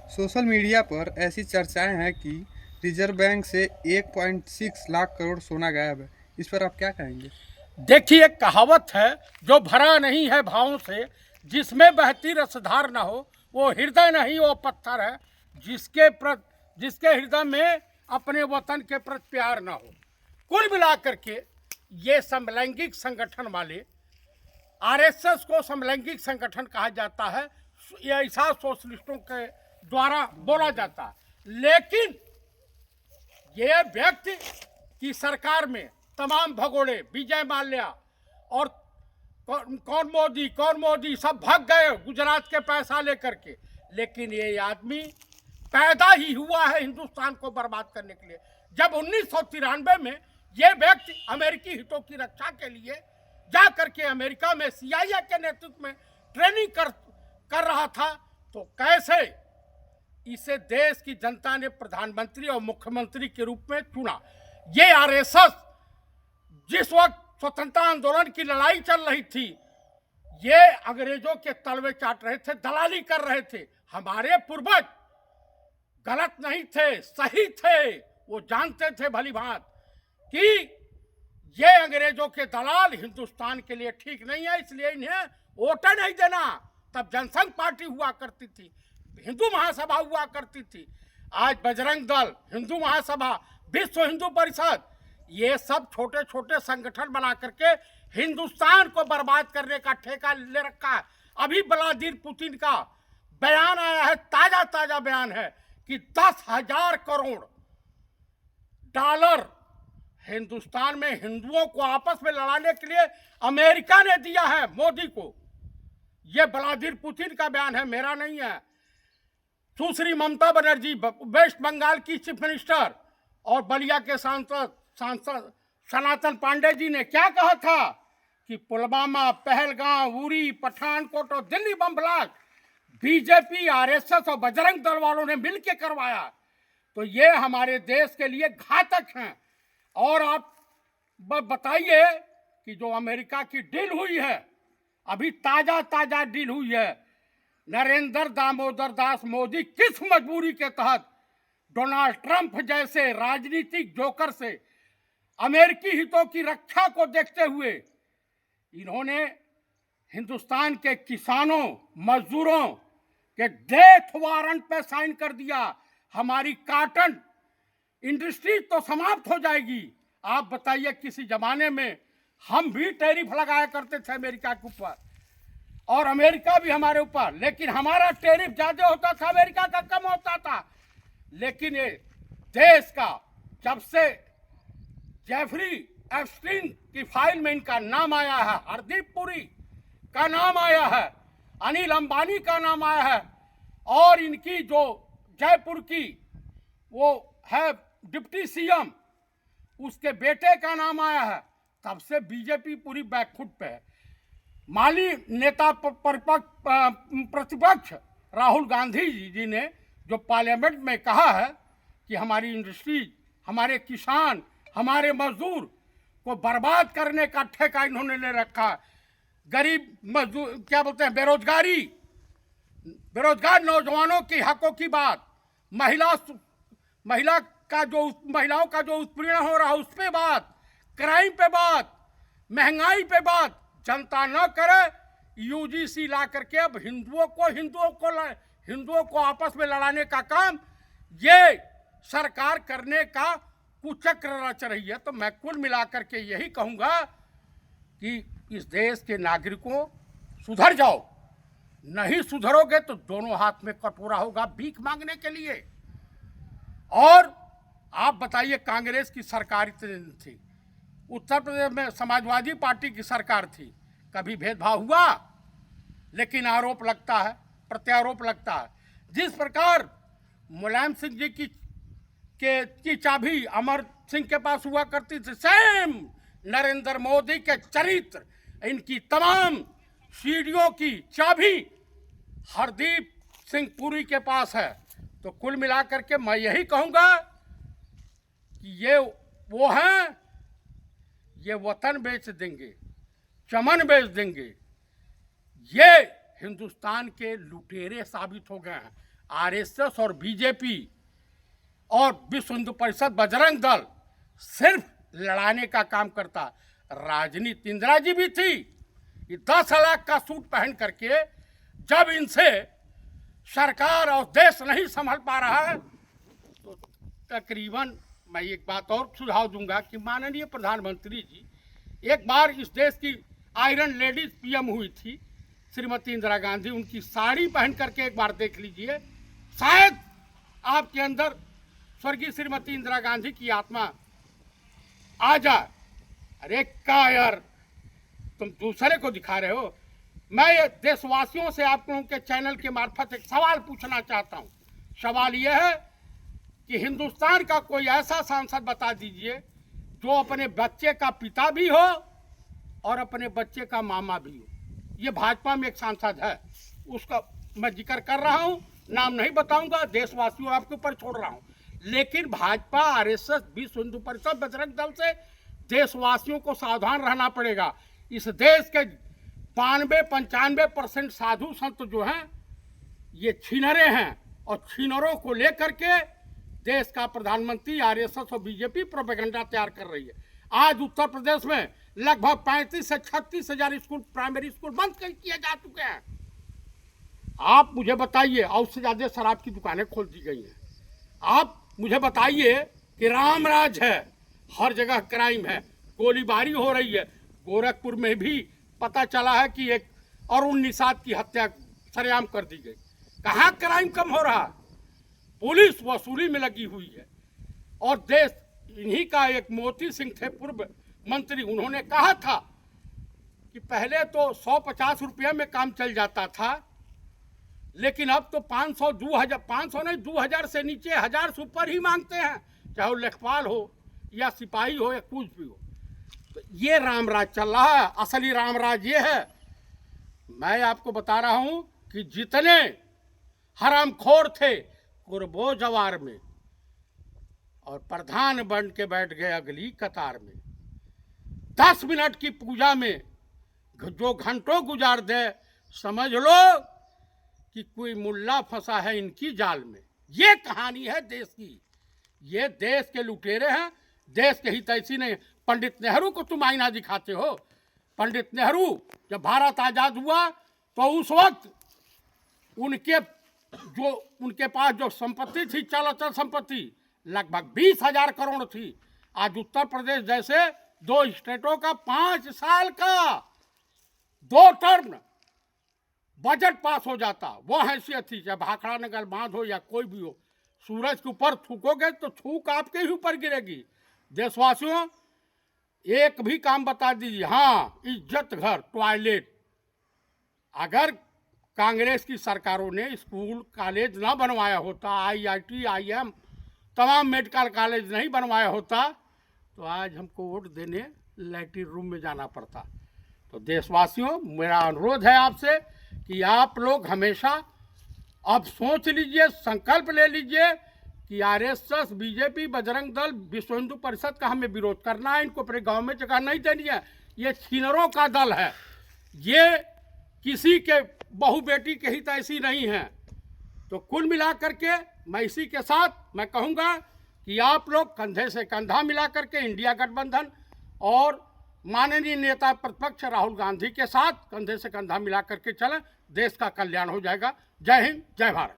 Social media पर ऐसी चर्चाएं हैं कि रिजर्व बैंक से 1.6 लाख करोड़ सोना गायब है। इस पर आप क्या कहेंगे? देखिए, एक कहावत है, जो भरा नहीं है भावों से, जिसमें बहती रसधार न हो, वो हृदय नहीं, वो पत्थर है। जिसके हृदय में अपने वतन के प्रति प्यार न हो। कुल मिलाकर के ये समलैंगिक संगठन वाले, आरएसएस को समलैंगिक संगठन कहा जाता है, ये ऐसा सोशलिस्टों के द्वारा बोला जाता है। लेकिन ये व्यक्ति की सरकार में तमाम भगोड़े, विजय माल्या और कौन मोदी सब भाग गए गुजरात के पैसा लेकर के। लेकिन ये आदमी पैदा ही हुआ है हिंदुस्तान को बर्बाद करने के लिए। जब 1993 में ये व्यक्ति अमेरिकी हितों की रक्षा के लिए जा करके अमेरिका में CIA के नेतृत्व में ट्रेनिंग कर रहा था, तो कैसे इसे देश की जनता ने प्रधानमंत्री और मुख्यमंत्री के रूप में चुना। ये आरएसएस जिस वक्त स्वतंत्रता आंदोलन की लड़ाई चल रही थी, ये अंग्रेजों के तलवे चाट रहे थे, दलाली कर रहे थे। हमारे पूर्वज गलत नहीं थे, सही थे। वो जानते थे भली भांत कि ये अंग्रेजों के दलाल हिंदुस्तान के लिए ठीक नहीं है, इसलिए इन्हें वोट नहीं देना। तब जनसंघ पार्टी हुआ करती थी, हिंदू महासभा हुआ करती थी। आज बजरंग दल, हिंदू महासभा, विश्व हिंदू परिषद, ये सब छोटे छोटे संगठन बना करके हिंदुस्तान को बर्बाद करने का ठेका ले रखा है। अभी व्लादिमीर पुतिन का बयान आया है, ताजा बयान है कि 10,000 करोड़ डॉलर हिंदुस्तान में हिंदुओं को आपस में लड़ाने के लिए अमेरिका ने दिया है मोदी को। यह व्लादिमीर पुतिन का बयान है, मेरा नहीं है। सुश्री ममता बनर्जी, वेस्ट बंगाल की चीफ मिनिस्टर, और बलिया के सांसद सनातन पांडे जी ने क्या कहा था कि पुलवामा, पहलगाम, उरी, पठानकोट और Delhi bomb blast BJP, RSS और बजरंग दल वालों ने मिलकर करवाया। तो ये हमारे देश के लिए घातक हैं। और आप बताइए कि जो अमेरिका की डील हुई है, अभी ताजा डील हुई है, नरेंद्र दामोदर दास मोदी किस मजबूरी के तहत डोनाल्ड ट्रंप जैसे राजनीतिक जोकर से अमेरिकी हितों की रक्षा को देखते हुए इन्होंने हिंदुस्तान के किसानों, मजदूरों के डेथ वारंट पे साइन कर दिया। हमारी कॉटन इंडस्ट्री तो समाप्त हो जाएगी। आप बताइए, किसी जमाने में हम भी टैरिफ लगाया करते थे अमेरिका के ऊपर, और अमेरिका भी हमारे ऊपर, लेकिन हमारा टैरिफ ज्यादा होता था, अमेरिका का कम होता था। लेकिन ये देश का, जब से जेफरी एप्स्टीन की फाइल में इनका नाम आया है, हरदीप पुरी का नाम आया है, अनिल अंबानी का नाम आया है, और इनकी जो जयपुर की वो है डिप्टी सीएम, उसके बेटे का नाम आया है, तब से बीजेपी पूरी बैकफुट पे है। माली नेता प्रतिपक्ष राहुल गांधी जी ने जो पार्लियामेंट में कहा है कि हमारी इंडस्ट्री, हमारे किसान, हमारे मजदूर को बर्बाद करने का ठेका इन्होंने ले रखा। गरीब मजदूर, क्या बोलते हैं, बेरोजगार नौजवानों की हकों की बात, महिलाओं का जो उत्पीड़न हो रहा है उस पे बात, क्राइम पे बात, महंगाई पे बात जनता न करे। यूजीसी ला करके अब हिंदुओं को आपस में लड़ाने का काम ये सरकार करने का कुचक्र रच रही है। तो मैं कुल मिलाकर के यही कहूंगा कि इस देश के नागरिकों, सुधर जाओ। नहीं सुधरोगे तो दोनों हाथ में कटोरा होगा भीख मांगने के लिए। और आप बताइए, कांग्रेस की सरकार थी, उत्तर प्रदेश में समाजवादी पार्टी की सरकार थी, कभी भेदभाव हुआ? लेकिन आरोप लगता है, प्रत्यारोप लगता है। जिस प्रकार मुलायम सिंह जी की चाबी अमर सिंह के पास हुआ करती थी, सेम नरेंद्र मोदी के चरित्र, इनकी तमाम सीढ़ियों की चाबी हरदीप सिंह पुरी के पास है। तो कुल मिलाकर के मैं यही कहूंगा कि ये वो हैं, ये वतन बेच देंगे, चमन बेच देंगे, ये हिंदुस्तान के लुटेरे साबित हो गए हैं। आरएसएस और बीजेपी और विश्व हिंदू परिषद बजरंग दल सिर्फ लड़ाने का काम करता। राजनीति इंदिरा जी भी थी। ये 10 लाख का सूट पहन करके जब इनसे सरकार और देश नहीं संभल पा रहा है तो तकरीबन मैं एक बात और सुझाव दूंगा कि माननीय प्रधानमंत्री जी, एक बार इस देश की आयरन लेडीज पीएम हुई थी श्रीमती इंदिरा गांधी, उनकी साड़ी पहन करके एक बार देख लीजिए, शायद आपके अंदर स्वर्गीय श्रीमती इंदिरा गांधी की आत्मा आ जाए। अरे क्या यार, तुम दूसरे को दिखा रहे हो। मैं ये देशवासियों से आप लोगों के चैनल के मार्फत एक सवाल पूछना चाहता हूँ। सवाल यह है कि हिंदुस्तान का कोई ऐसा सांसद बता दीजिए जो अपने बच्चे का पिता भी हो और अपने बच्चे का मामा भी हो। ये भाजपा में एक सांसद है, उसका मैं जिक्र कर रहा हूँ, नाम नहीं बताऊंगा, देशवासियों आपके ऊपर छोड़ रहा हूँ। लेकिन भाजपा, आरएसएस, विश्व हिंदू परिषद, बजरंग दल से देशवासियों को सावधान रहना पड़ेगा। इस देश के 92-95% साधु संत जो हैं ये छीनरे हैं और छीनरों को लेकर के देश का प्रधानमंत्री, आरएसएस और बीजेपी प्रोपेगेंडा तैयार कर रही है। आज उत्तर प्रदेश में लगभग 35 से 36 हजार स्कूल, प्राइमरी स्कूल बंद किए जा चुके हैं। आप मुझे बताइए, और उससे ज्यादा शराब की दुकानें खोल दी गई हैं। आप मुझे बताइए कि राम राज है, हर जगह क्राइम है, गोलीबारी हो रही है। गोरखपुर में भी पता चला है कि एक अरुण निषाद की हत्या सरेआम कर दी गई। कहाँ क्राइम कम हो रहा? पुलिस वसूली में लगी हुई है। और देश, इन्हीं का एक मोती सिंह थे पूर्व मंत्री, उन्होंने कहा था कि पहले तो 150 रुपये में काम चल जाता था, लेकिन अब तो 500, 2000, 500 नहीं, 2000 से नीचे 1000 से ऊपर ही मांगते हैं, चाहे वो लेखपाल हो या सिपाही हो या कुछ भी हो। तो ये रामराज चल रहा है। असली रामराज ये है। मैं आपको बता रहा हूं कि जितने हरामखोर थे कुर्बो जवार में और प्रधान बन के बैठ गए अगली कतार में। 10 मिनट की पूजा में जो घंटों गुजार दे, समझ लो कि कोई मुल्ला फंसा है इनकी जाल में। ये कहानी है देश की। ये देश के लुटेरे हैं, देश के हित ऐसी नहीं। पंडित नेहरू को तुम आईना दिखाते हो। पंडित नेहरू जब भारत आजाद हुआ तो उस वक्त उनके पास जो संपत्ति थी, चल अचल संपत्ति, लगभग 20,000 करोड़ थी। आज उत्तर प्रदेश जैसे 2 स्टेटों का 5 साल का 2 टर्म बजट पास हो जाता, वो हैसियत थी। चाहे भाखड़ा नगर बांध हो या कोई भी हो, सूरज के ऊपर थूकोगे तो थूक आपके ही ऊपर गिरेगी। देशवासियों, एक भी काम बता दीजिए। हाँ, इज्जत घर, टॉयलेट। अगर कांग्रेस की सरकारों ने स्कूल कॉलेज ना बनवाया होता, IIT, IIM, तमाम मेडिकल कॉलेज नहीं बनवाया होता, तो आज हमको वोट देने लैट्रिन रूम में जाना पड़ता। तो देशवासियों, मेरा अनुरोध है आपसे कि आप लोग हमेशा अब सोच लीजिए, संकल्प ले लीजिए कि आरएसएस, बीजेपी, बजरंग दल, विश्व हिंदू परिषद का हमें विरोध करना है। इनको अपने गांव में जगह नहीं देनी है। ये छीनरों का दल है। ये किसी के बहू बेटी के हित ऐसी नहीं है। तो कुल मिला करके मैं इसी के साथ मैं कहूँगा कि आप लोग कंधे से कंधा मिला करके इंडिया गठबंधन और माननीय नेता प्रतिपक्ष राहुल गांधी के साथ कंधे से कंधा मिला करके चलें। देश का कल्याण हो जाएगा। जय हिंद, जय भारत।